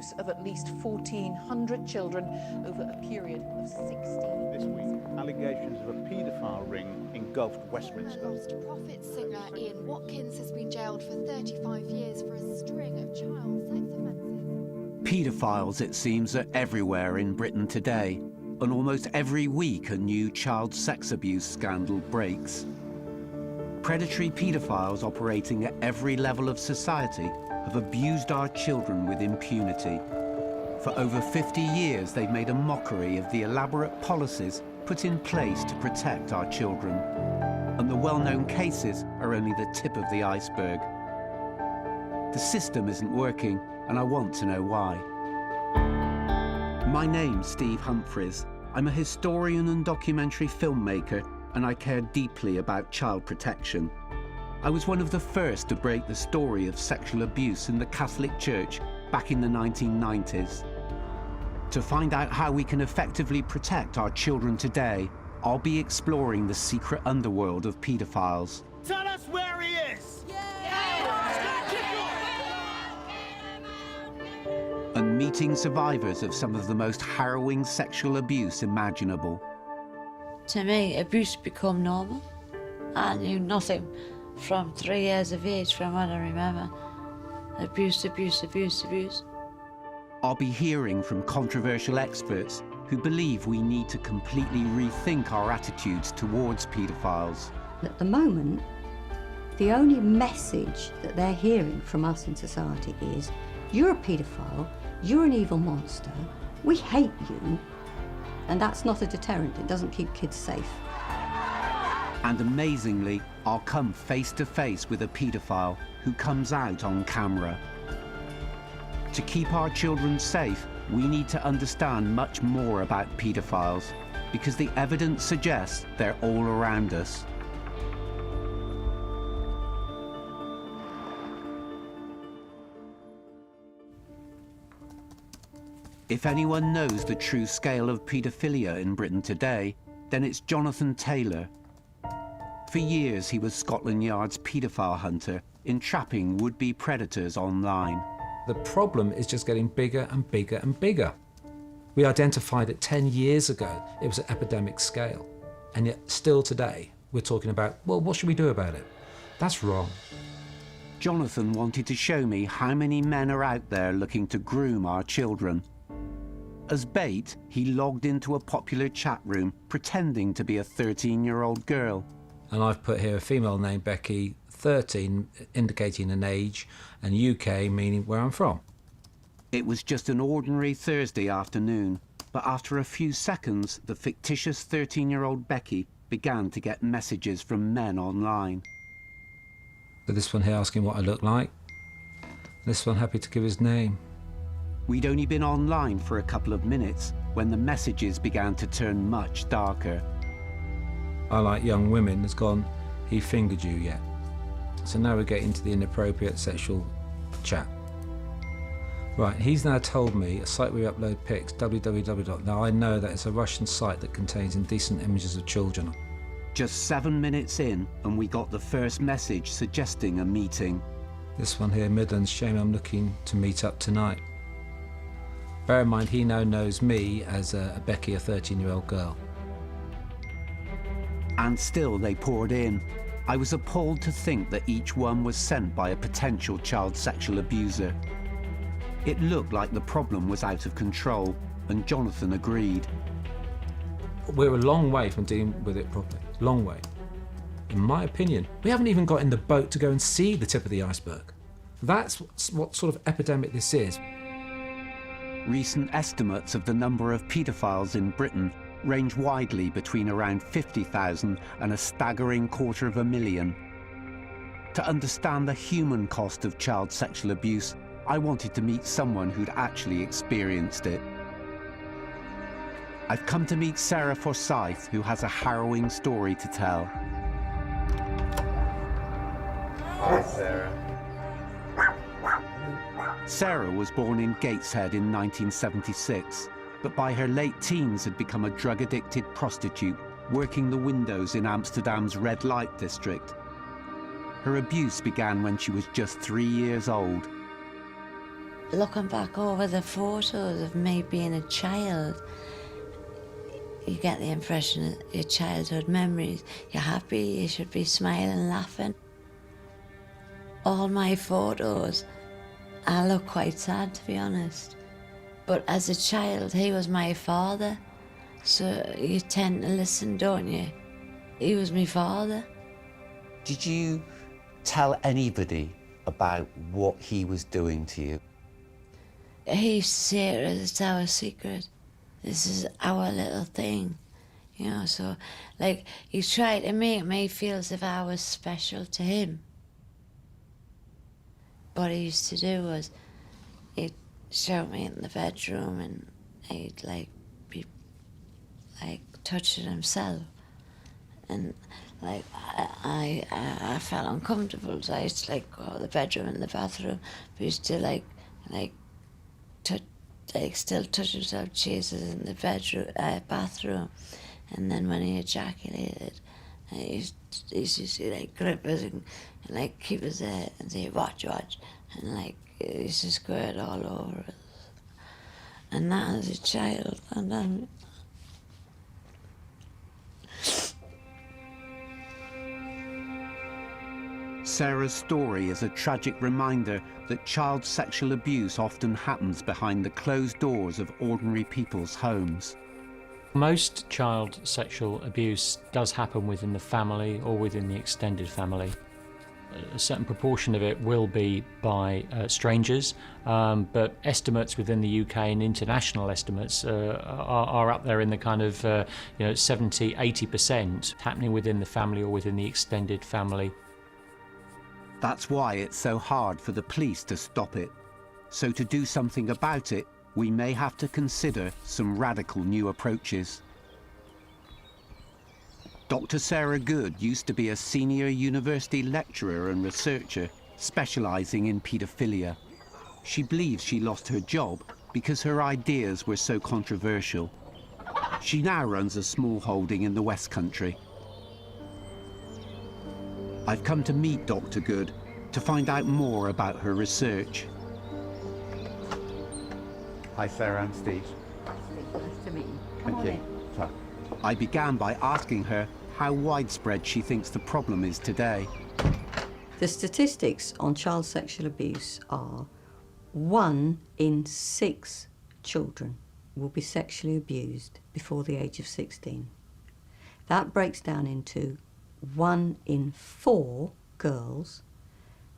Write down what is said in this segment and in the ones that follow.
abuse of at least 1,400 children over a period of 16 years. This week, allegations of a paedophile ring engulfed Westminster. Lost Prophet singer Ian Watkins has been jailed for 35 years for a string of child sex offences. Paedophiles, it seems, are everywhere in Britain today, and almost every week a new child sex abuse scandal breaks. Predatory paedophiles operating at every level of society have abused our children with impunity. For over 50 years, they've made a mockery of the elaborate policies put in place to protect our children. And the well-known cases are only the tip of the iceberg. The system isn't working, and I want to know why. My name's Steve Humphries. I'm a historian and documentary filmmaker, and I care deeply about child protection. I was one of the first to break the story of sexual abuse in the Catholic Church back in the 1990s. To find out how we can effectively protect our children today, I'll be exploring the secret underworld of paedophiles. Tell us where he is! And meeting survivors of some of the most harrowing sexual abuse imaginable. To me, abuse become normal. I knew nothing from 3 years of age, from what I remember. Abuse, abuse, abuse, abuse. I'll be hearing from controversial experts who believe we need to completely rethink our attitudes towards paedophiles. At the moment, the only message that they're hearing from us in society is, you're a paedophile, you're an evil monster, we hate you, and that's not a deterrent. It doesn't keep kids safe. And amazingly, I'll come face to face with a paedophile who comes out on camera. To keep our children safe, we need to understand much more about paedophiles, because the evidence suggests they're all around us. If anyone knows the true scale of paedophilia in Britain today, then it's Jonathan Taylor. For years, he was Scotland Yard's paedophile hunter, entrapping would-be predators online. The problem is just getting bigger and bigger and bigger. We identified it 10 years ago. It was at epidemic scale. And yet still today, we're talking about, well, what should we do about it? That's wrong. Jonathan wanted to show me how many men are out there looking to groom our children. As bait, he logged into a popular chat room, pretending to be a 13-year-old girl. And I've put here a female named Becky, 13, indicating an age, and UK meaning where I'm from. It was just an ordinary Thursday afternoon, but after a few seconds, the fictitious 13-year-old Becky began to get messages from men online. So this one here asking what I look like. This one happy to give his name. We'd only been online for a couple of minutes when the messages began to turn much darker. I like young women has gone, he fingered you yet. So now we're getting to the inappropriate sexual chat. Right, he's now told me a site where we upload pics, www. Now I know that it's a Russian site that contains indecent images of children. Just 7 minutes in, and we got the first message suggesting a meeting. This one here, Midlands, shame I'm looking to meet up tonight. Bear in mind, he now knows me as a Becky, a 13-year-old girl. And still they poured in. I was appalled to think that each one was sent by a potential child sexual abuser. It looked like the problem was out of control, and Jonathan agreed. We're a long way from dealing with it properly, long way. In my opinion, we haven't even got in the boat to go and see the tip of the iceberg. That's what sort of epidemic this is. Recent estimates of the number of paedophiles in Britain range widely between around 50,000 and a staggering 250,000. To understand the human cost of child sexual abuse, I wanted to meet someone who'd actually experienced it. I've come to meet Sarah Forsyth, who has a harrowing story to tell. Hi, Sarah. Sarah was born in Gateshead in 1976, but by her late teens had become a drug-addicted prostitute, working the windows in Amsterdam's red light district. Her abuse began when she was just 3 years old. looking back over the photos of me being a child, you get the impression of your childhood memories. You're happy, you should be smiling, laughing. All my photos, I look quite sad, to be honest. But as a child, he was my father, so you tend to listen, don't you? He was my father. Did you tell anybody about what he was doing to you? He used to say it as it's our secret. This is our little thing, you know, so, like, he tried to make me feel as if I was special to him. What he used to do was, he'd show me in the bedroom and he'd, like, be, like, touching himself. And, like, I felt uncomfortable, so I used to, like, go to the bedroom and the bathroom, but he used to, like, touch, like, still touch himself, chases in the bathroom. And then when he ejaculated, he used to, like, grip us and like, keep us there and say, watch, and, like, he used to squirt all over us. And that as a child, and then... Sarah's story is a tragic reminder that child sexual abuse often happens behind the closed doors of ordinary people's homes. Most child sexual abuse does happen within the family or within the extended family. A certain proportion of it will be by strangers, but estimates within the UK and international estimates are up there in the kind of 70–80% happening within the family or within the extended family. That's why it's so hard for the police to stop it. So to do something about it, we may have to consider some radical new approaches. Dr. Sarah Good used to be a senior university lecturer and researcher specialising in paedophilia. She believes she lost her job because her ideas were so controversial. She now runs a small holding in the West Country. I've come to meet Dr. Good to find out more about her research. Hi Sarah, I'm Steve. Nice to meet you. Come on in. Ta. I began by asking her how widespread she thinks the problem is today. The statistics on child sexual abuse are 1 in 6 children will be sexually abused before the age of 16. That breaks down into 1 in 4 girls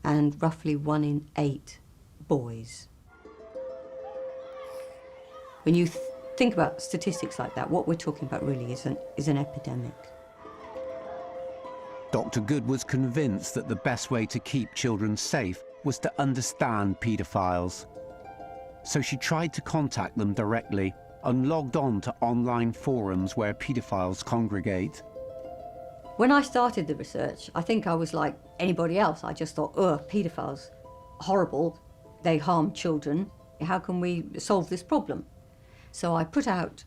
and roughly 1 in 8 boys. When you think about statistics like that, what we're talking about really is an epidemic. Dr. Good was convinced that the best way to keep children safe was to understand paedophiles. So she tried to contact them directly and logged on to online forums where paedophiles congregate. When I started the research, I think I was like anybody else. I just thought, paedophiles, horrible, they harm children. How can we solve this problem? So I put out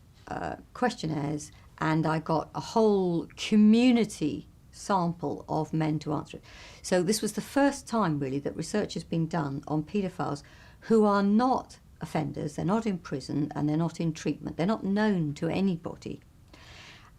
questionnaires and I got a whole community sample of men to answer it. So this was the first time really that research has been done on paedophiles who are not offenders, they're not in prison and they're not in treatment, they're not known to anybody.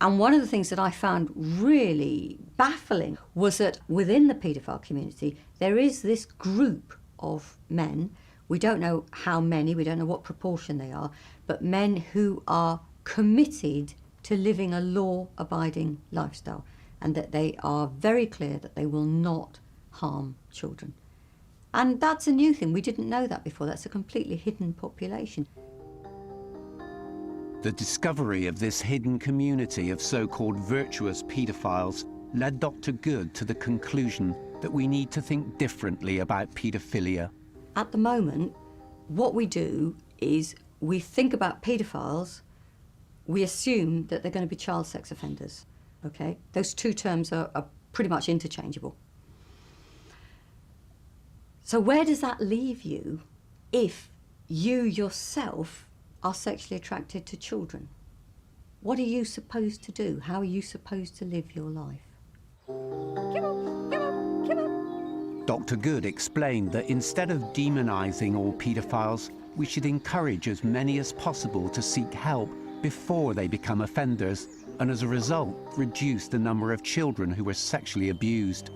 And one of the things that I found really baffling was that within the paedophile community there is this group of men, we don't know how many, we don't know what proportion they are, but men who are committed to living a law-abiding lifestyle, and that they are very clear that they will not harm children. And that's a new thing. We didn't know that before. That's a completely hidden population. The discovery of this hidden community of so-called virtuous paedophiles led Dr. Good to the conclusion that we need to think differently about paedophilia. At the moment, what we do is we think about paedophiles, we assume that they're going to be child sex offenders. Okay, those two terms are pretty much interchangeable. So where does that leave you if you yourself are sexually attracted to children? What are you supposed to do? How are you supposed to live your life? Come on, come on, come on. Dr. Good explained that instead of demonizing all paedophiles, we should encourage as many as possible to seek help before they become offenders, and as a result, reduce the number of children who were sexually abused.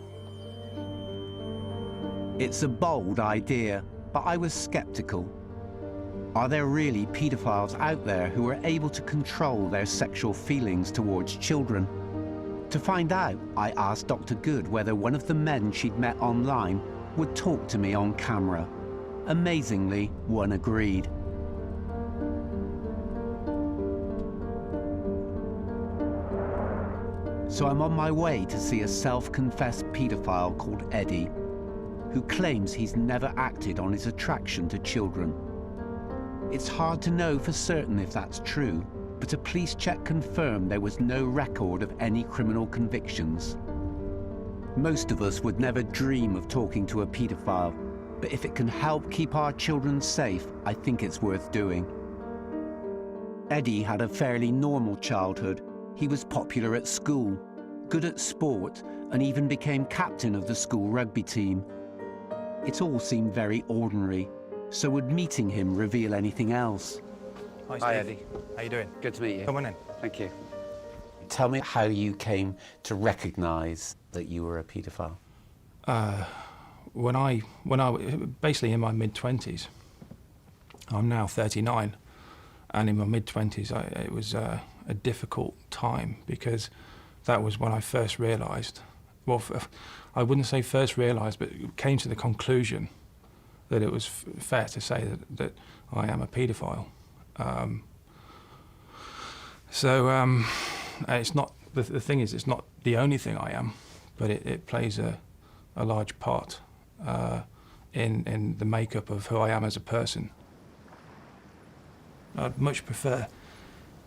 It's a bold idea, but I was skeptical. Are there really paedophiles out there who are able to control their sexual feelings towards children? To find out, I asked Dr. Good whether one of the men she'd met online would talk to me on camera. Amazingly, one agreed. So I'm on my way to see a self-confessed paedophile called Eddie, who claims he's never acted on his attraction to children. It's hard to know for certain if that's true, but a police check confirmed there was no record of any criminal convictions. Most of us would never dream of talking to a paedophile, but if it can help keep our children safe, I think it's worth doing. Eddie had a fairly normal childhood. He was popular at school, good at sport, and even became captain of the school rugby team. It all seemed very ordinary, so would meeting him reveal anything else? Hi, Eddie. How you doing? Good to meet you. Come on in. Thank you. Tell me how you came to recognise that you were a paedophile. When I basically in my mid-20s, I'm now 39, and in my mid-20s, it was a difficult time because that was when I first realised, well, I wouldn't say first realised, but came to the conclusion that it was fair to say that I am a paedophile. It's not, the thing is, it's not the only thing I am, but it plays a large part in the makeup of who I am as a person. I'd much prefer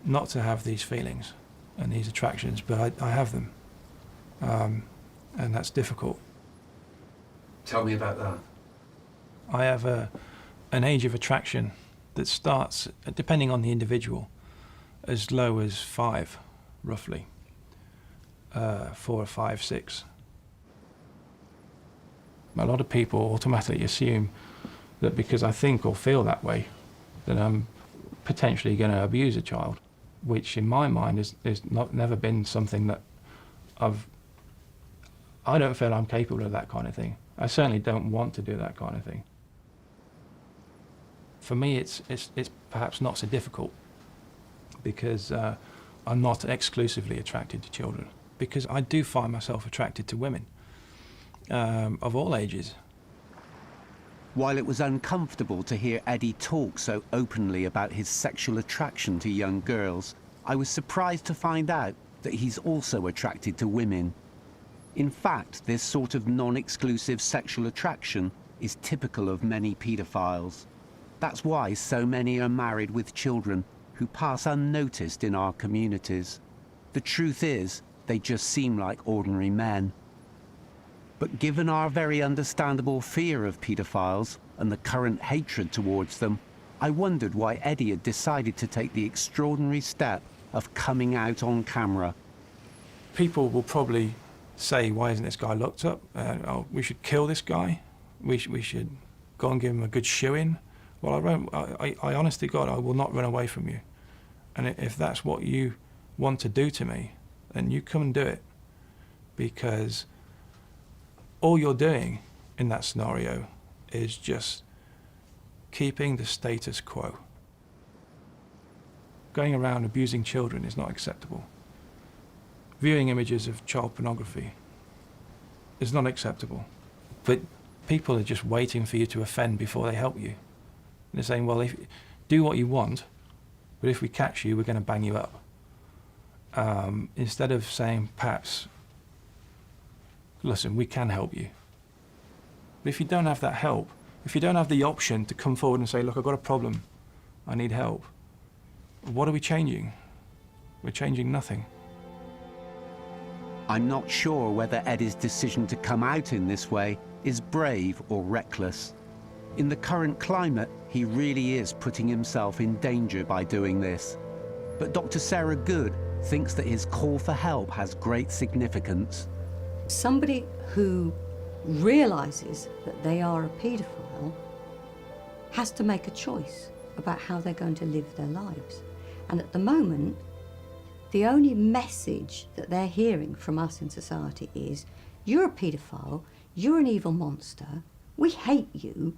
not to have these feelings and these attractions, but I have them, and that's difficult. Tell me about that. I have an age of attraction that starts, depending on the individual, as low as 5, roughly. 4 or 5, 6. A lot of people automatically assume that because I think or feel that way, that I'm potentially going to abuse a child, which in my mind is never been something that I don't feel I'm capable of that kind of thing. I certainly don't want to do that kind of thing. For me, it's perhaps not so difficult because I'm not exclusively attracted to children, because I do find myself attracted to women of all ages. While it was uncomfortable to hear Eddie talk so openly about his sexual attraction to young girls, I was surprised to find out that he's also attracted to women. In fact, this sort of non-exclusive sexual attraction is typical of many paedophiles. That's why so many are married with children who pass unnoticed in our communities. The truth is, they just seem like ordinary men. But given our very understandable fear of paedophiles and the current hatred towards them, I wondered why Eddie had decided to take the extraordinary step of coming out on camera. People will probably say, why isn't this guy locked up? Oh, we should kill this guy. We should go and give him a good shoe-in. Well, I won't. I honestly, God, I will not run away from you. And if that's what you want to do to me, then you come and do it. Because all you're doing in that scenario is just keeping the status quo. Going around abusing children is not acceptable. Viewing images of child pornography is not acceptable. But people are just waiting for you to offend before they help you. They're saying, well, do what you want, but if we catch you, we're going to bang you up. Instead of saying, perhaps, listen, we can help you. But if you don't have that help, if you don't have the option to come forward and say, look, I've got a problem, I need help, what are we changing? We're changing nothing. I'm not sure whether Eddie's decision to come out in this way is brave or reckless. In the current climate, he really is putting himself in danger by doing this. But Dr. Sarah Good thinks that his call for help has great significance. Somebody who realises that they are a paedophile has to make a choice about how they're going to live their lives. And at the moment, the only message that they're hearing from us in society is, you're a paedophile, you're an evil monster, we hate you,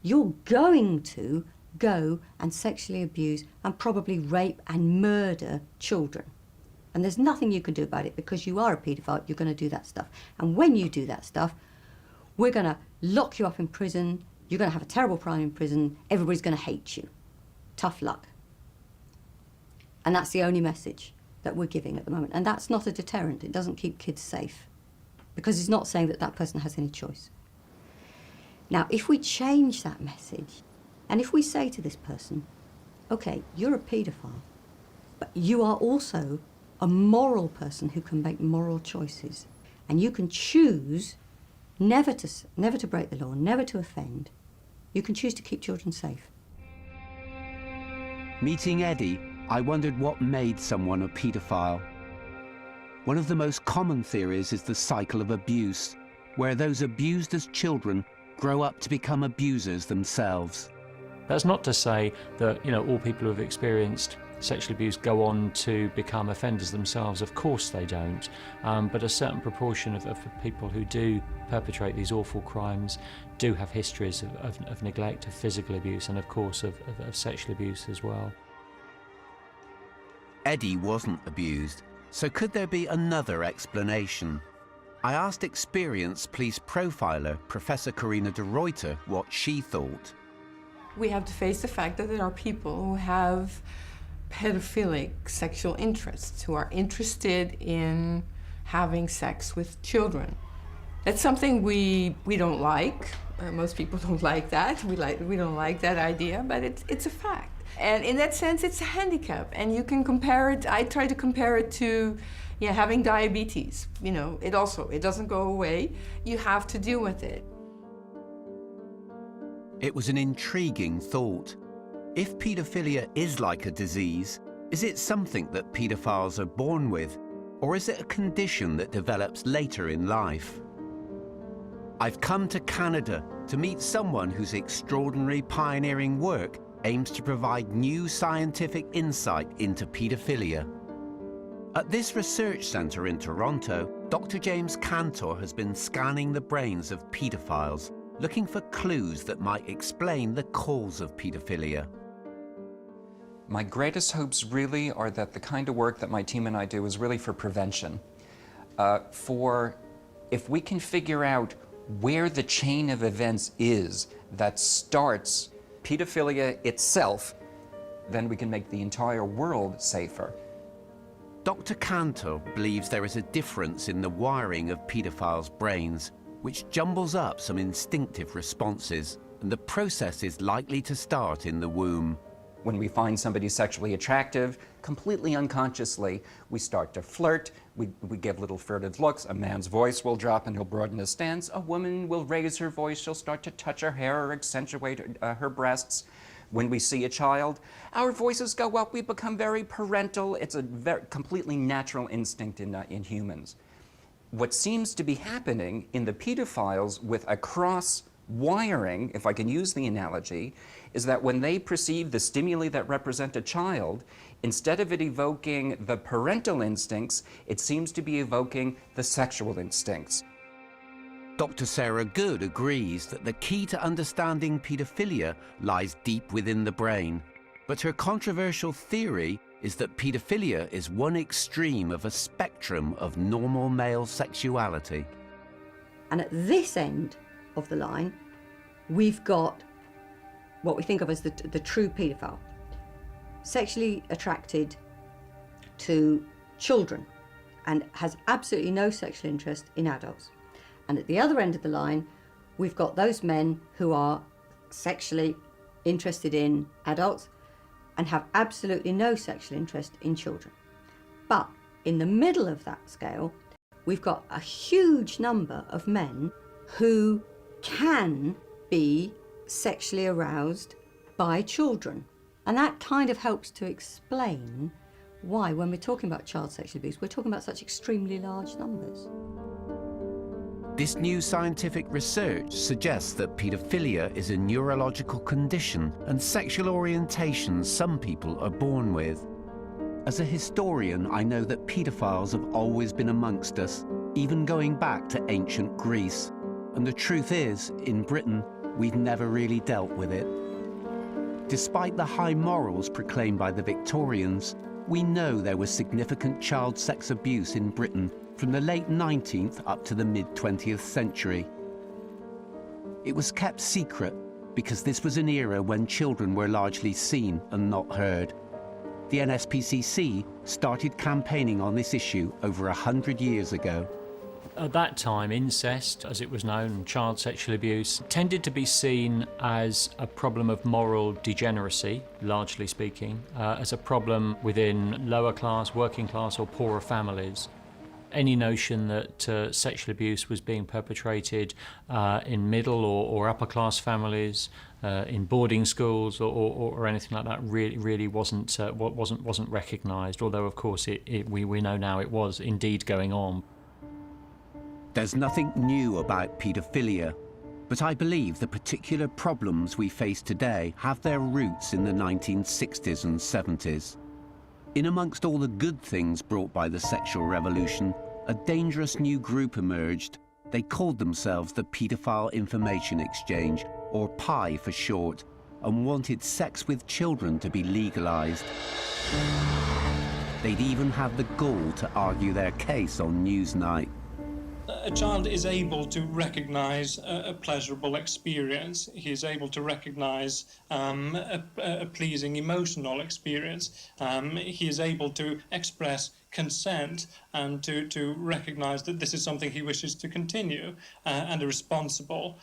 you're going to go and sexually abuse and probably rape and murder children. And there's nothing you can do about it because you are a paedophile, you're going to do that stuff. And when you do that stuff, we're going to lock you up in prison, you're going to have a terrible time in prison, everybody's going to hate you. Tough luck. And that's the only message that we're giving at the moment. And that's not a deterrent, it doesn't keep kids safe. Because it's not saying that that person has any choice. Now, if we change that message, and if we say to this person, okay, you're a paedophile, but you are also a moral person who can make moral choices, and you can choose never to break the law, never to offend. You can choose to keep children safe. Meeting Eddie, I wondered what made someone a paedophile. One of the most common theories is the cycle of abuse, where those abused as children grow up to become abusers themselves. That's not to say that, all people who have experienced sexual abuse go on to become offenders themselves. Of course they don't. But a certain proportion of people who do perpetrate these awful crimes do have histories of neglect, of physical abuse, and of course of sexual abuse as well. Eddie wasn't abused, so could there be another explanation? I asked experienced police profiler Professor Karina de Ruyter what she thought. We have to face the fact that there are people who have pedophilic sexual interests, who are interested in having sex with children. That's something we don't like. Most people don't like that. We don't like that idea, but it's a fact. And in that sense, it's a handicap. And you can compare it, I try to compare it to having diabetes. It doesn't go away. You have to deal with it. It was an intriguing thought. If paedophilia is like a disease, is it something that paedophiles are born with, or is it a condition that develops later in life? I've come to Canada to meet someone whose extraordinary pioneering work aims to provide new scientific insight into paedophilia. At this research centre in Toronto, Dr. James Cantor has been scanning the brains of paedophiles, looking for clues that might explain the cause of paedophilia. My greatest hopes really are that the kind of work that my team and I do is really for prevention. If we can figure out where the chain of events is that starts pedophilia itself, then we can make the entire world safer. Dr. Cantor believes there is a difference in the wiring of paedophiles' brains, which jumbles up some instinctive responses, and the process is likely to start in the womb. When we find somebody sexually attractive, completely unconsciously, we start to flirt, we give little furtive looks, a man's voice will drop and he'll broaden his stance, a woman will raise her voice, she'll start to touch her hair or accentuate her breasts. When we see a child, our voices go up, we become very parental. It's a completely natural instinct in humans. What seems to be happening in the pedophiles with a cross wiring, if I can use the analogy, is that when they perceive the stimuli that represent a child, instead of it evoking the parental instincts, it seems to be evoking the sexual instincts. Dr. Sarah Good agrees that the key to understanding paedophilia lies deep within the brain, but her controversial theory is that paedophilia is one extreme of a spectrum of normal male sexuality. And at this end of the line, we've got what we think of as the true paedophile, sexually attracted to children and has absolutely no sexual interest in adults. And at the other end of the line, we've got those men who are sexually interested in adults and have absolutely no sexual interest in children. But in the middle of that scale, we've got a huge number of men who can be sexually aroused by children. And that kind of helps to explain why, when we're talking about child sexual abuse, we're talking about such extremely large numbers. This new scientific research suggests that paedophilia is a neurological condition and sexual orientation some people are born with. As a historian, I know that paedophiles have always been amongst us, even going back to ancient Greece. And the truth is, in Britain, we've never really dealt with it. Despite the high morals proclaimed by the Victorians, we know there was significant child sex abuse in Britain from the late 19th up to the mid-20th century. It was kept secret because this was an era when children were largely seen and not heard. The NSPCC started campaigning on this issue over 100 years ago. At that time, incest, as it was known, child sexual abuse, tended to be seen as a problem of moral degeneracy, largely speaking, as a problem within lower class, working class or poorer families. Any notion that sexual abuse was being perpetrated in middle or upper class families, in boarding schools or anything like that really wasn't recognised. Although of course we know now it was indeed going on. There's nothing new about paedophilia, but I believe the particular problems we face today have their roots in the 1960s and 70s. In amongst all the good things brought by the sexual revolution, a dangerous new group emerged. They called themselves the Paedophile Information Exchange, or PI for short, and wanted sex with children to be legalised. They'd even have the gall to argue their case on Newsnight. A child is able to recognise a pleasurable experience. He is able to recognise a pleasing emotional experience. He is able to express consent and to recognise that this is something he wishes to continue. And a responsible,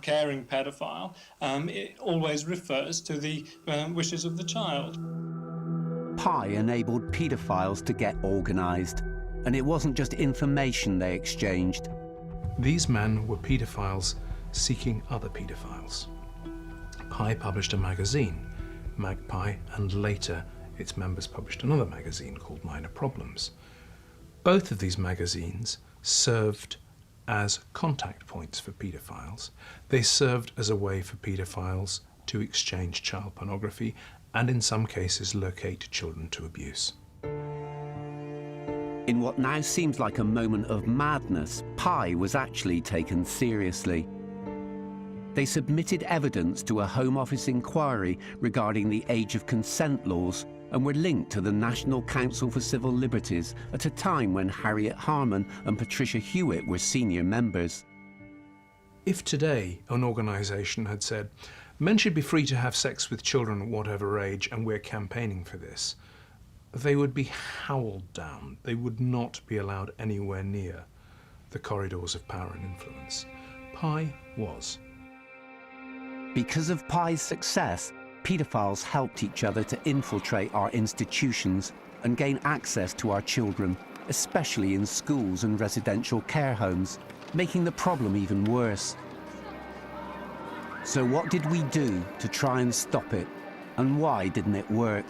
caring paedophile it always refers to the wishes of the child. PI enabled paedophiles to get organised. And it wasn't just information they exchanged. These men were paedophiles seeking other paedophiles. PI published a magazine, Magpie, and later its members published another magazine called Minor Problems. Both of these magazines served as contact points for paedophiles. They served as a way for paedophiles to exchange child pornography and in some cases locate children to abuse. In what now seems like a moment of madness, PI was actually taken seriously. They submitted evidence to a Home Office inquiry regarding the age of consent laws and were linked to the National Council for Civil Liberties at a time when Harriet Harman and Patricia Hewitt were senior members. If today an organisation had said, men should be free to have sex with children at whatever age and we're campaigning for this, they would be howled down. They would not be allowed anywhere near the corridors of power and influence. PI was. Because of PI's success, paedophiles helped each other to infiltrate our institutions and gain access to our children, especially in schools and residential care homes, making the problem even worse. So what did we do to try and stop it? And why didn't it work?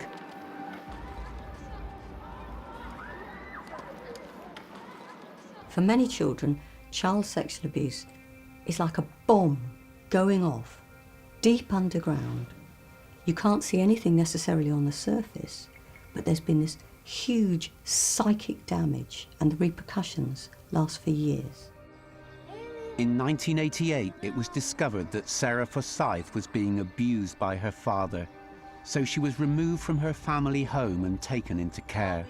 For many children, child sexual abuse is like a bomb going off deep underground. You can't see anything necessarily on the surface, but there's been this huge psychic damage and the repercussions last for years. In 1988, it was discovered that Sarah Forsyth was being abused by her father, so she was removed from her family home and taken into care.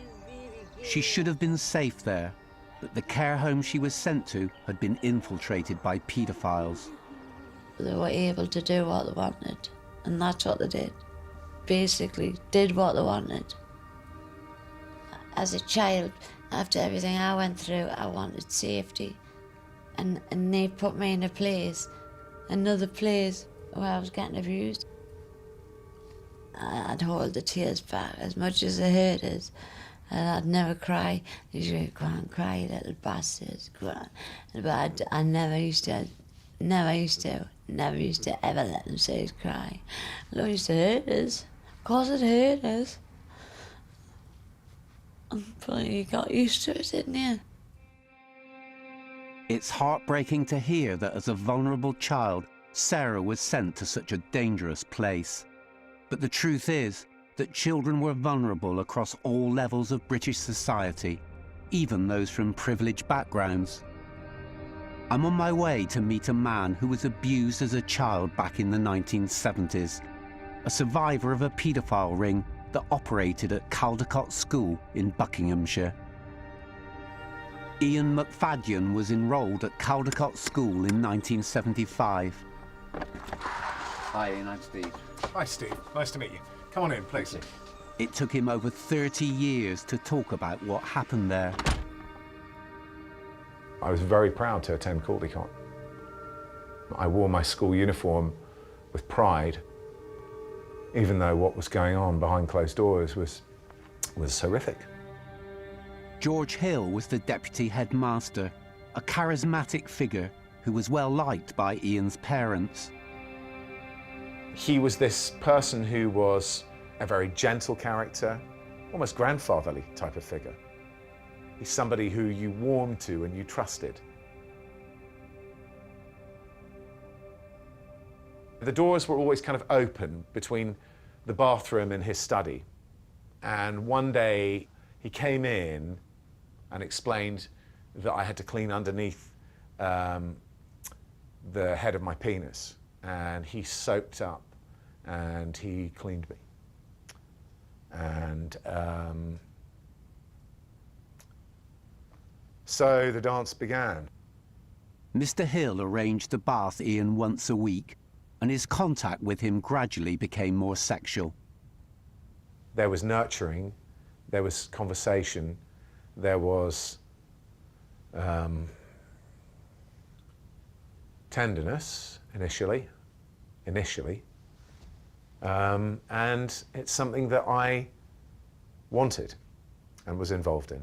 She should have been safe there, but the care home she was sent to had been infiltrated by paedophiles. They were able to do what they wanted, and that's what they did. Basically, did what they wanted. As a child, after everything I went through, I wanted safety. And they put me in another place where I was getting abused. I'd hold the tears back as much as it hurt us. And I'd never cry. They used to go and cry, you little bastards. Go on. But I never used to ever let them say us cry. It used to hurt us. Of course it hurt us. But you got used to it, didn't you? It's heartbreaking to hear that as a vulnerable child, Sarah was sent to such a dangerous place. But the truth is that children were vulnerable across all levels of British society, even those from privileged backgrounds. I'm on my way to meet a man who was abused as a child back in the 1970s, a survivor of a paedophile ring that operated at Caldecott School in Buckinghamshire. Ian McFadden was enrolled at Caldecott School in 1975. Hi, Ian, I'm Steve. Hi, Steve. Nice to meet you. Come on in, please. It took him over 30 years to talk about what happened there. I was very proud to attend Caldecott. I wore my school uniform with pride, even though what was going on behind closed doors was horrific. George Hill was the deputy headmaster, a charismatic figure who was well liked by Ian's parents. He was this person who was a very gentle character, almost grandfatherly type of figure. He's somebody who you warmed to and you trusted. The doors were always kind of open between the bathroom and his study. And one day he came in and explained that I had to clean underneath the head of my penis. And he soaped up and he cleaned me. And so the dance began. Mr. Hill arranged to bath Ian once a week, and his contact with him gradually became more sexual. There was nurturing, there was conversation, there was tenderness initially, and it's something that I wanted and was involved in.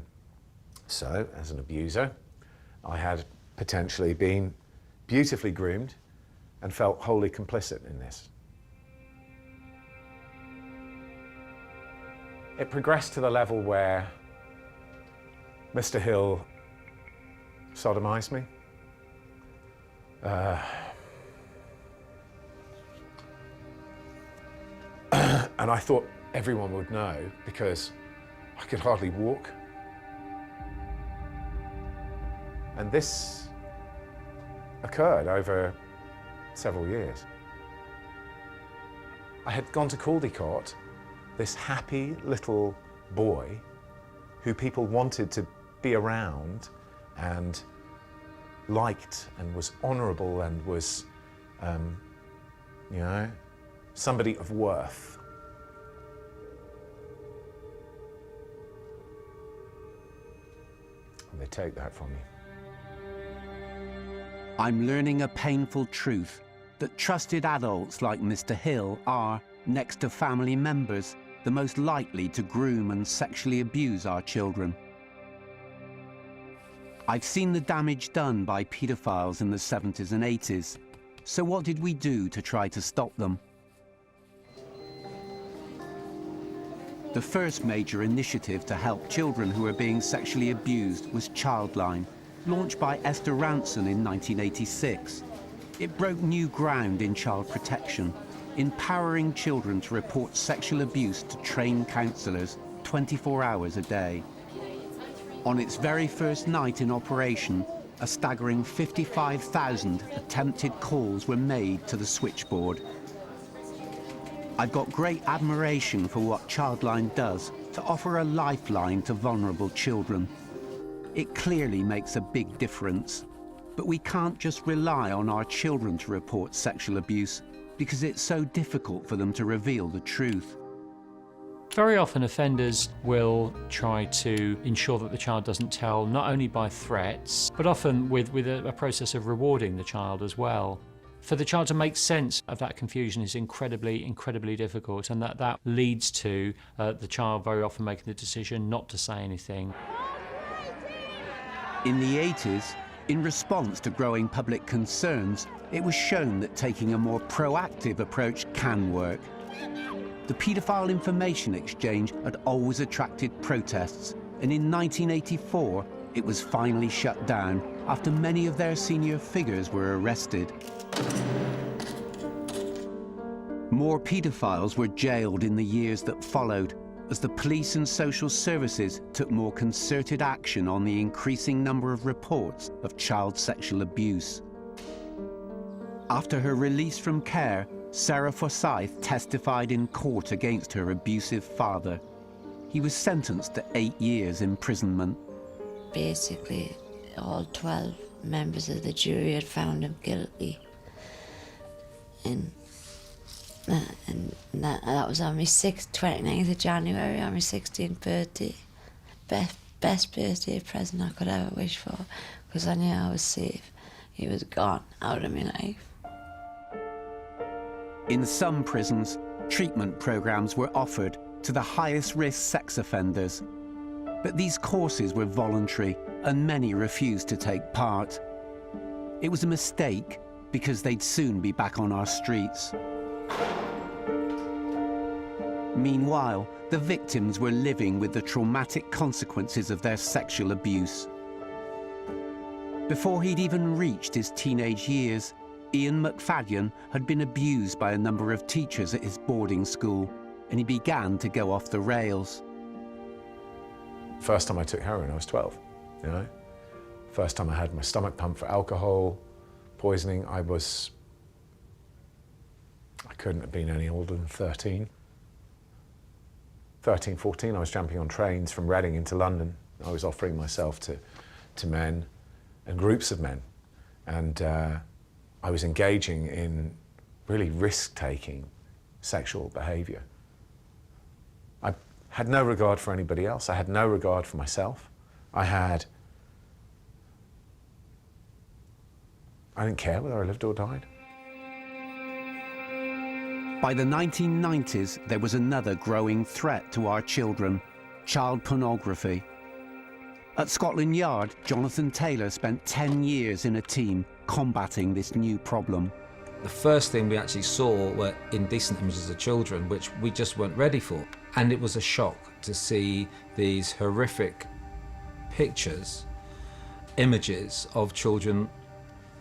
So, as an abuser, I had potentially been beautifully groomed and felt wholly complicit in this. It progressed to the level where Mr. Hill sodomized me. And I thought everyone would know because I could hardly walk. And this occurred over several years. I had gone to Caldecott, this happy little boy who people wanted to be around and liked and was honourable and was, you know, somebody of worth. And they take that from you. I'm learning a painful truth that trusted adults like Mr. Hill are, next to family members, the most likely to groom and sexually abuse our children. I've seen the damage done by paedophiles in the 70s and 80s. So what did we do to try to stop them? The first major initiative to help children who are being sexually abused was Childline, launched by Esther Ranson in 1986. It broke new ground in child protection, empowering children to report sexual abuse to trained counsellors 24 hours a day. On its very first night in operation, a staggering 55,000 attempted calls were made to the switchboard. I've got great admiration for what Childline does to offer a lifeline to vulnerable children. It clearly makes a big difference, but we can't just rely on our children to report sexual abuse because it's so difficult for them to reveal the truth. Very often offenders will try to ensure that the child doesn't tell, not only by threats, but often with a process of rewarding the child as well. For the child to make sense of that confusion is incredibly difficult, and that leads to the child very often making the decision not to say anything. In the 80s, in response to growing public concerns, it was shown that taking a more proactive approach can work. The Paedophile Information Exchange had always attracted protests, and in 1984, it was finally shut down after many of their senior figures were arrested. More paedophiles were jailed in the years that followed, as the police and social services took more concerted action on the increasing number of reports of child sexual abuse. After her release from care, Sarah Forsyth testified in court against her abusive father. He was sentenced to 8 years imprisonment. Basically, all 12 members of the jury had found him guilty. And that was on my 29th of January, on my 16th birthday. Best birthday present I could ever wish for, because I knew I was safe. He was gone out of my life. In some prisons, treatment programs were offered to the highest risk sex offenders. But these courses were voluntary, and many refused to take part. It was a mistake, because they'd soon be back on our streets. Meanwhile, the victims were living with the traumatic consequences of their sexual abuse. Before he'd even reached his teenage years, Ian McFadden had been abused by a number of teachers at his boarding school, and he began to go off the rails. First time I took heroin, I was 12, you know? First time I had my stomach pumped for alcohol, poisoning, I couldn't have been any older than 13. 13, 14, I was jumping on trains from Reading into London. I was offering myself to men and groups of men. And I was engaging in really risk-taking sexual behaviour. I had no regard for anybody else. I had no regard for myself. I didn't care whether I lived or died. By the 1990s, there was another growing threat to our children: child pornography. At Scotland Yard, Jonathan Taylor spent 10 years in a team combating this new problem. The first thing we actually saw were indecent images of children, which we just weren't ready for. And it was a shock to see these horrific pictures, images of children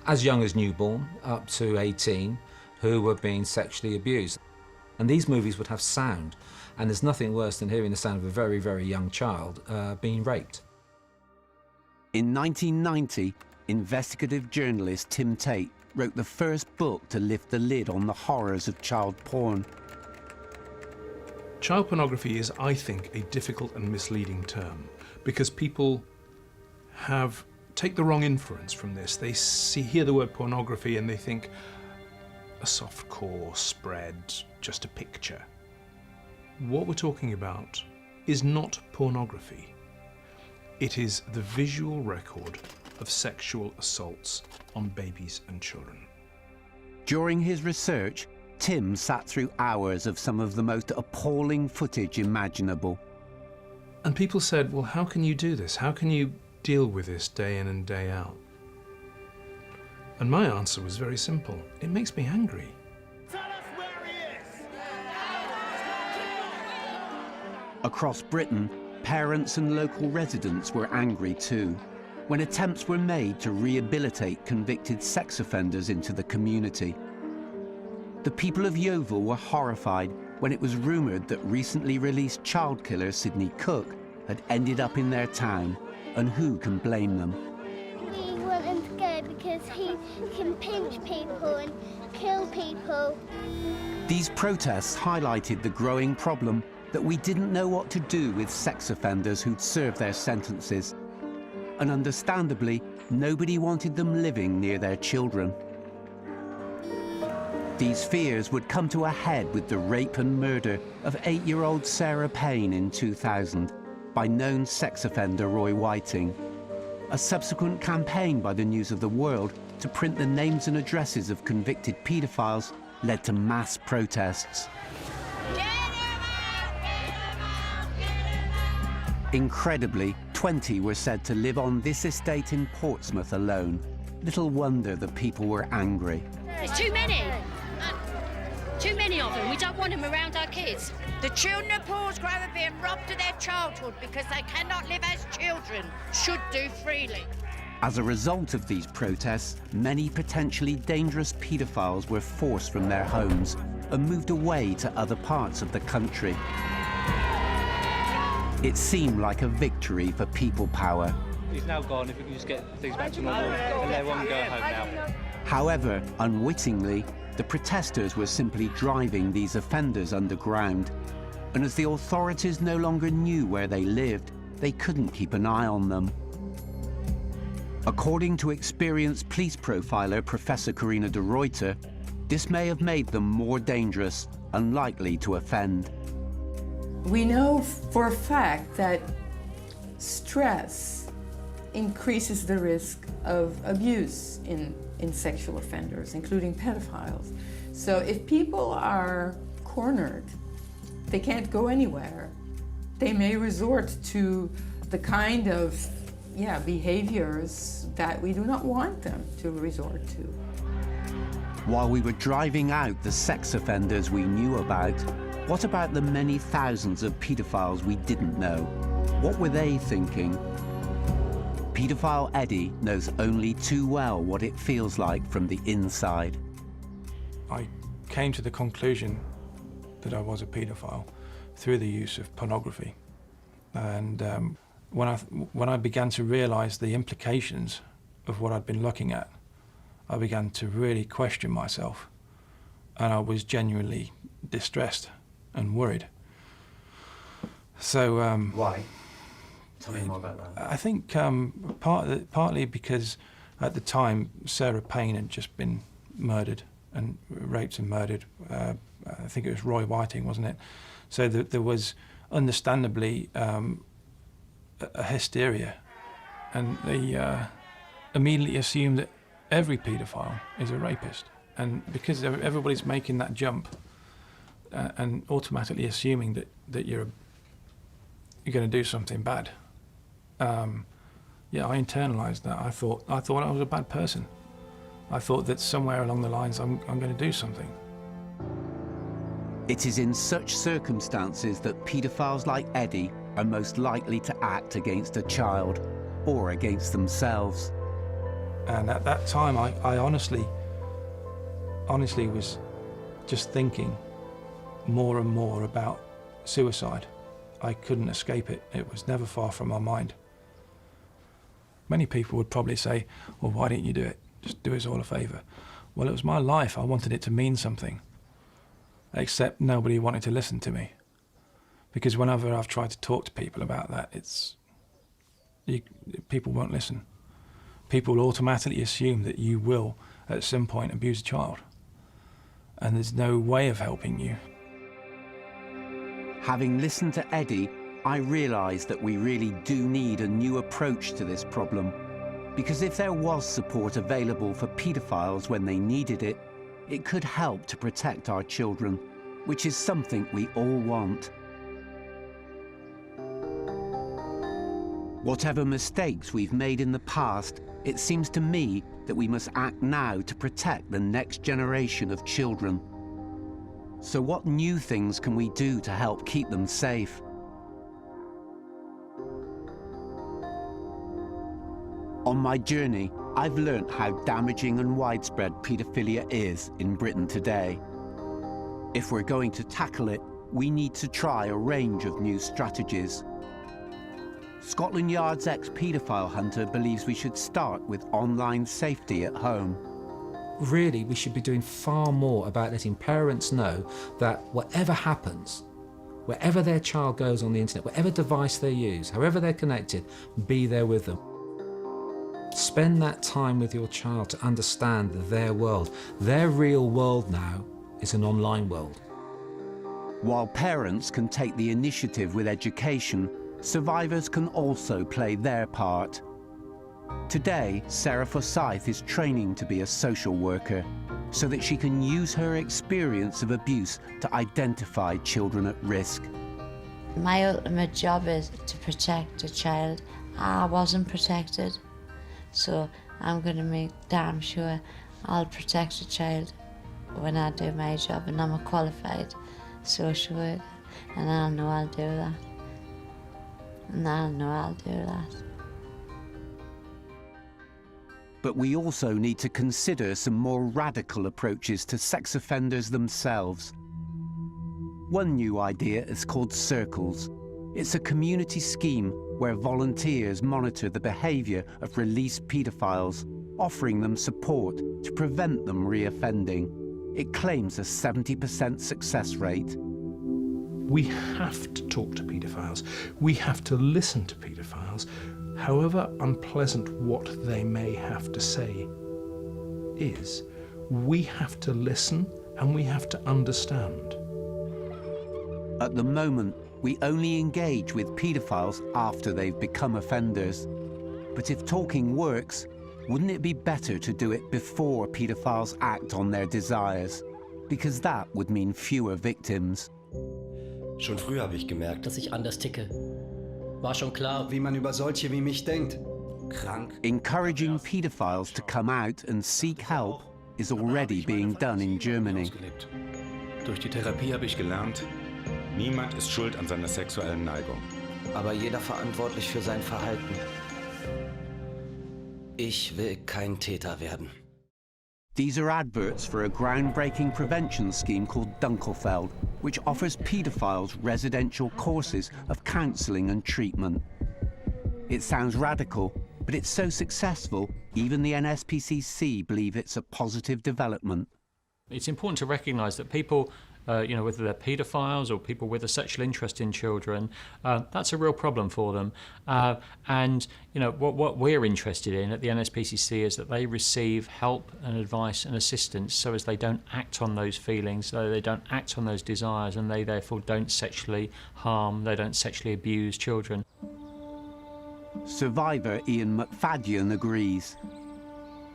as young as newborn, up to 18, who were being sexually abused. And these movies would have sound, and there's nothing worse than hearing the sound of a very, very young child being raped. In 1990, investigative journalist Tim Tate wrote the first book to lift the lid on the horrors of child porn. Child pornography is, I think, a difficult and misleading term, because people take the wrong inference from this. They hear the word pornography and they think a soft-core spread, just a picture. What we're talking about is not pornography. It is the visual record of sexual assaults on babies and children. During his research, Tim sat through hours of some of the most appalling footage imaginable. And people said, well, how can you do this? How can you deal with this day in and day out? And my answer was very simple. It makes me angry. Tell us where he is! Across Britain, parents and local residents were angry too, when attempts were made to rehabilitate convicted sex offenders into the community. The people of Yeovil were horrified when it was rumoured that recently released child killer Sidney Cook had ended up in their town, and who can blame them? We want him to go because he can pinch people and kill people. These protests highlighted the growing problem that we didn't know what to do with sex offenders who'd served their sentences. And understandably, nobody wanted them living near their children. These fears would come to a head with the rape and murder of 8-year-old Sarah Payne in 2000 by known sex offender Roy Whiting. A subsequent campaign by the News of the World to print the names and addresses of convicted paedophiles led to mass protests. Incredibly, 20 were said to live on this estate in Portsmouth alone. Little wonder the people were angry. There's too many. Too many of them. We don't want them around our kids. The children of Portsmouth are being robbed of their childhood because they cannot live as children should do freely. As a result of these protests, many potentially dangerous paedophiles were forced from their homes and moved away to other parts of the country. It seemed like a victory for people power. He's now gone. If we can just get things back to normal and let everyone go home now. However, unwittingly, the protesters were simply driving these offenders underground. And as the authorities no longer knew where they lived, they couldn't keep an eye on them. According to experienced police profiler Professor Karina de Ruyter, this may have made them more dangerous and likely to offend. We know for a fact that stress increases the risk of abuse in sexual offenders, including pedophiles. So if people are cornered, they can't go anywhere, they may resort to the kind of behaviors that we do not want them to resort to. While we were driving out the sex offenders we knew about, what about the many thousands of paedophiles we didn't know? What were they thinking? Paedophile Eddie knows only too well what it feels like from the inside. I came to the conclusion that I was a paedophile through the use of pornography. And when I began to realize the implications of what I'd been looking at, I began to really question myself, and I was genuinely distressed and worried. So why? Tell me more about that. I think partly because at the time Sarah Payne had just been murdered and raped and murdered. I think it was Roy Whiting, wasn't it? So there was understandably a hysteria, and they immediately assumed that every paedophile is a rapist. And because everybody's making that jump and automatically assuming that you're going to do something bad, I internalized that. I thought I was a bad person. I thought that somewhere along the lines I'm going to do something. It is in such circumstances that paedophiles like Eddie are most likely to act against a child or against themselves. And at that time, I honestly was just thinking more and more about suicide. I couldn't escape it. It was never far from my mind. Many people would probably say, well, why didn't you do it? Just do us all a favor. Well, it was my life. I wanted it to mean something. Except nobody wanted to listen to me. Because whenever I've tried to talk to people about that, people won't listen. People automatically assume that you will, at some point, abuse a child. And there's no way of helping you. Having listened to Eddie, I realised that we really do need a new approach to this problem. Because if there was support available for paedophiles when they needed it, it could help to protect our children, which is something we all want. Whatever mistakes we've made in the past, it seems to me that we must act now to protect the next generation of children. So what new things can we do to help keep them safe? On my journey, I've learnt how damaging and widespread paedophilia is in Britain today. If we're going to tackle it, we need to try a range of new strategies. Scotland Yard's ex-paedophile hunter believes we should start with online safety at home. Really, we should be doing far more about letting parents know that whatever happens, wherever their child goes on the internet, whatever device they use, however they're connected, be there with them. Spend that time with your child to understand their world. Their real world now is an online world. While parents can take the initiative with education, survivors can also play their part. Today, Sarah Forsyth is training to be a social worker so that she can use her experience of abuse to identify children at risk. My ultimate job is to protect a child. I wasn't protected, so I'm going to make damn sure I'll protect a child when I do my job, and I'm a qualified social worker, and I know I'll do that. And I know I'll do that. But we also need to consider some more radical approaches to sex offenders themselves. One new idea is called Circles. It's a community scheme where volunteers monitor the behaviour of released paedophiles, offering them support to prevent them reoffending. It claims a 70% success rate. We have to talk to paedophiles. We have to listen to paedophiles, however unpleasant what they may have to say is. We have to listen and we have to understand. At the moment, we only engage with paedophiles after they've become offenders. But if talking works, wouldn't it be better to do it before paedophiles act on their desires? Because that would mean fewer victims. Schon früh habe ich gemerkt, dass ich anders ticke. War schon klar, wie man über solche wie mich denkt. Krank. Encouraging paedophiles to come out and seek help is already being done in Germany. Durch die Therapie habe ich gelernt, niemand ist schuld an seiner sexuellen Neigung. Aber jeder verantwortlich für sein Verhalten. Ich will kein Täter werden. These are adverts for a groundbreaking prevention scheme called Dunkelfeld, which offers paedophiles residential courses of counselling and treatment. It sounds radical, but it's so successful, even the NSPCC believe it's a positive development. It's important to recognise that people, whether they're paedophiles or people with a sexual interest in children, that's a real problem for them. And what we're interested in at the NSPCC is that they receive help and advice and assistance so as they don't act on those feelings, so they don't act on those desires, and they therefore don't sexually harm, they don't sexually abuse children. Survivor Ian McFadden agrees.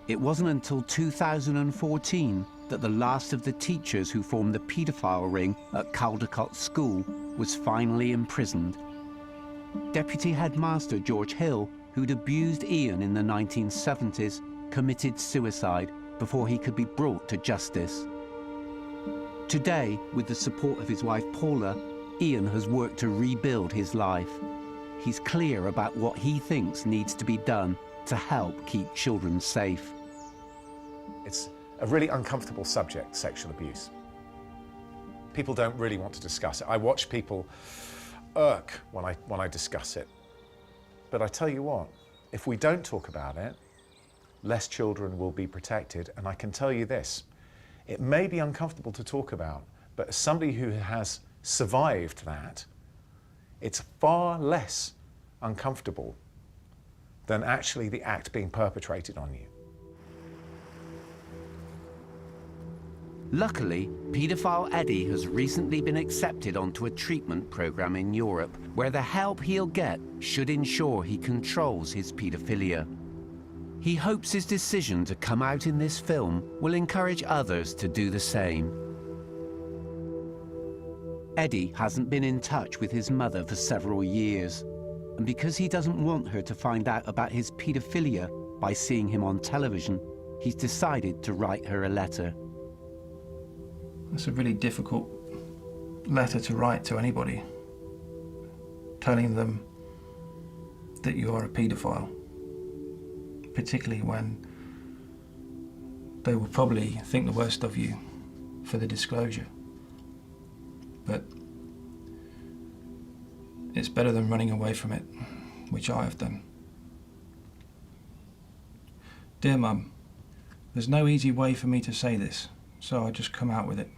It wasn't until 2014 that the last of the teachers who formed the paedophile ring at Caldecott School was finally imprisoned. Deputy Headmaster George Hill, who'd abused Ian in the 1970s, committed suicide before he could be brought to justice. Today, with the support of his wife Paula, Ian has worked to rebuild his life. He's clear about what he thinks needs to be done to help keep children safe. It's a really uncomfortable subject, sexual abuse. People don't really want to discuss it. I watch people irk when I discuss it. But I tell you what, if we don't talk about it, less children will be protected. And I can tell you this, it may be uncomfortable to talk about, but as somebody who has survived that, it's far less uncomfortable than actually the act being perpetrated on you. Luckily, paedophile Eddie has recently been accepted onto a treatment program in Europe where the help he'll get should ensure he controls his paedophilia. He hopes his decision to come out in this film will encourage others to do the same. Eddie hasn't been in touch with his mother for several years, and because he doesn't want her to find out about his paedophilia by seeing him on television, he's decided to write her a letter. It's a really difficult letter to write to anybody, telling them that you are a paedophile, particularly when they will probably think the worst of you for the disclosure. But it's better than running away from it, which I have done. Dear Mum, there's no easy way for me to say this, so I just come out with it.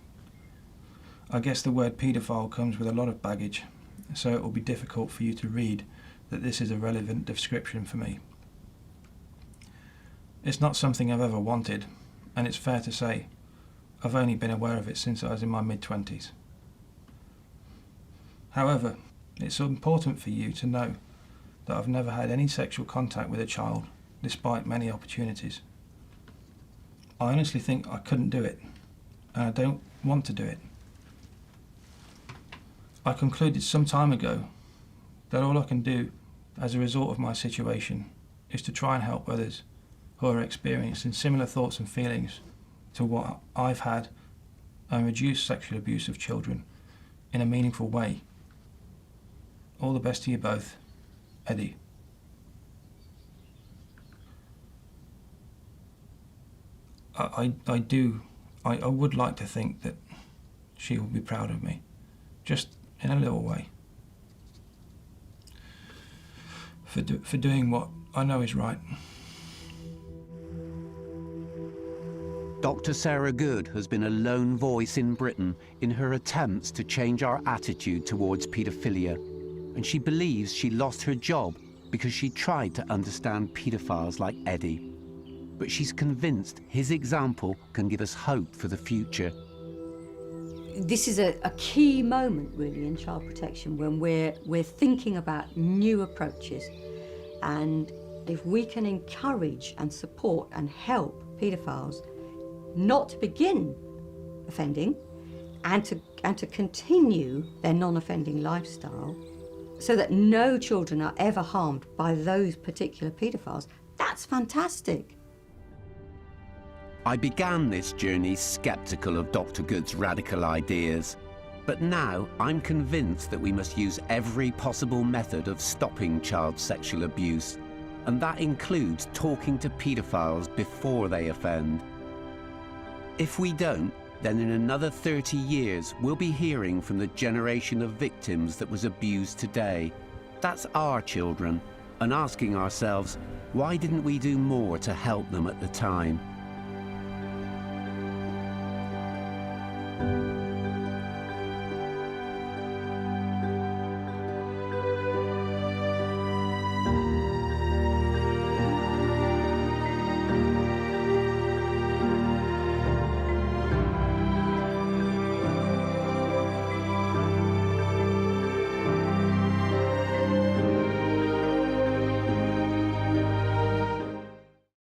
I guess the word paedophile comes with a lot of baggage, so it will be difficult for you to read that this is a relevant description for me. It's not something I've ever wanted, and it's fair to say I've only been aware of it since I was in my mid-20s. However, it's important for you to know that I've never had any sexual contact with a child, despite many opportunities. I honestly think I couldn't do it, and I don't want to do it. I concluded some time ago that all I can do as a result of my situation is to try and help others who are experiencing similar thoughts and feelings to what I've had and reduce sexual abuse of children in a meaningful way. All the best to you both, Eddie. I would like to think that she will be proud of me, just in a little way, for doing what I know is right. Dr. Sarah Good has been a lone voice in Britain in her attempts to change our attitude towards paedophilia, and she believes she lost her job because she tried to understand paedophiles like Eddie. But she's convinced his example can give us hope for the future. This is a key moment, really, in child protection when we're thinking about new approaches. And if we can encourage and support and help paedophiles not to begin offending and to continue their non-offending lifestyle so that no children are ever harmed by those particular paedophiles, that's fantastic. I began this journey sceptical of Dr. Good's radical ideas, but now I'm convinced that we must use every possible method of stopping child sexual abuse, and that includes talking to paedophiles before they offend. If we don't, then in another 30 years, we'll be hearing from the generation of victims that was abused today. That's our children, and asking ourselves, why didn't we do more to help them at the time?